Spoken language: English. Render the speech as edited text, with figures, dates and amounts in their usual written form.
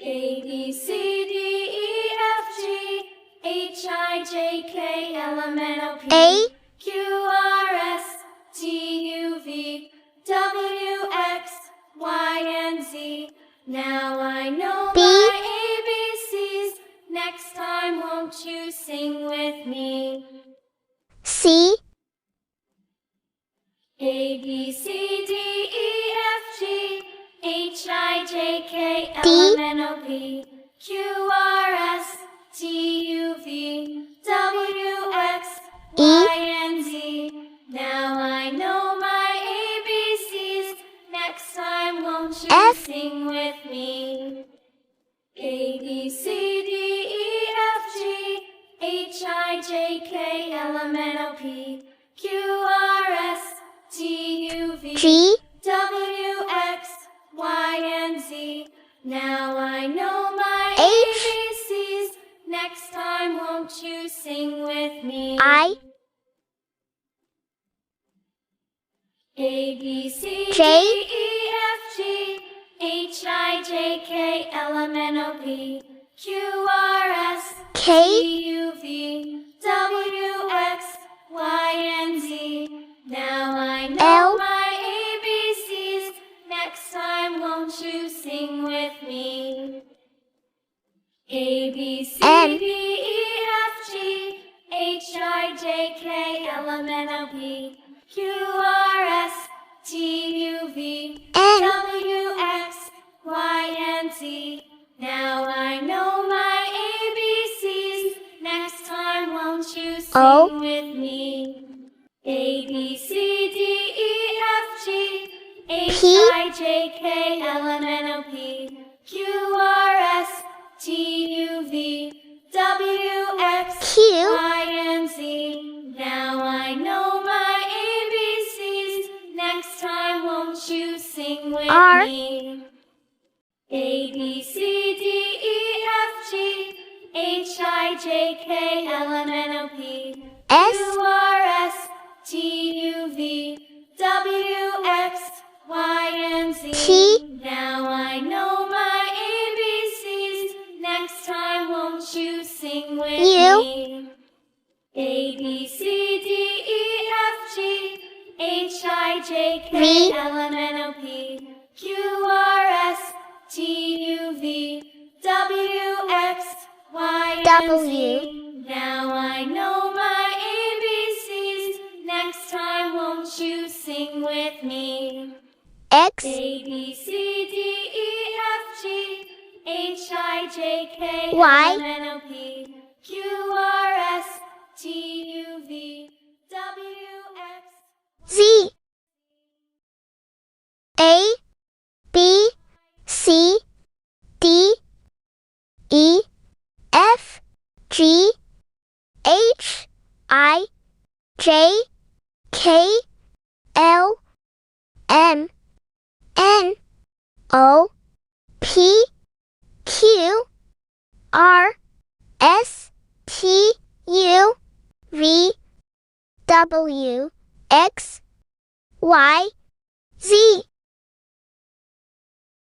A, B, C, D, E, F, G, H, I, J, K, L, M, N, O, P, A, Q, R, S, T, U, V, W, X, Y, and Z. Now I know B, my ABCs. Next time won't you sing with me? C, A, B, C, D, E, F, G, H, I, J, K, L, D, M, N, O, P, Q, R, S, T, U, V, W, X, E, Y, and Z. Now I know my ABCs. Next time won't you F, sing with me? A, B, C, D, E, F, G, H, I, J, K, L, M, N, O, P, Q, R, S, T, U, V, G, W, X, Y, and Z. Now I know my H, ABCs. Next time won't you sing with me? I, A, B, C, J, D, E, F, G, H, I, J, K, L, M, N, O, P, Q, R, S, K, T, U, V, W, X, Y, and Z. Now I know L, my ABCs. Next time won't you sing with me? A, B, C, N, D, E, F, G, H, I, J, K, L, M, N, O, P, Q, R, S, T, U, V, N, W, X, Y, and Z. Now I know my ABCs. Next time won't you sing O, with me? A, B, C, D, E, F, G, H, P, I, J, K, L, M, N, O, P, Q, R, S, T, U, V, W, X, Q, Y, and Z. Now I know my ABCs. Next time won't you sing with R, me? A, B, C, D, E, F, G, H, I, J, K, L, M, N, O, P, S, Q, R, S, T, U, V, W, X, Y, and Z. T, Now I know my ABCs. Next time won't you sing with U, me? A, B, C, D, E, F, G, H, I, J, K, V, L, M, N, O, P, Q, R, S, T, U, V, W, X, Y, and W, Z. Now I know my ABCs. Next time won't you sing with me? X, A, B, C, D, E, F, G, H, I, J, K, Y, L, M, N, O, P, Q, R, S, T, U, V, W, X. Z, A, B, C, D, E, F, G, H, I, J, K, L, M, N, O, P, Q, R, S, T, U, V, W, X, Y, Z.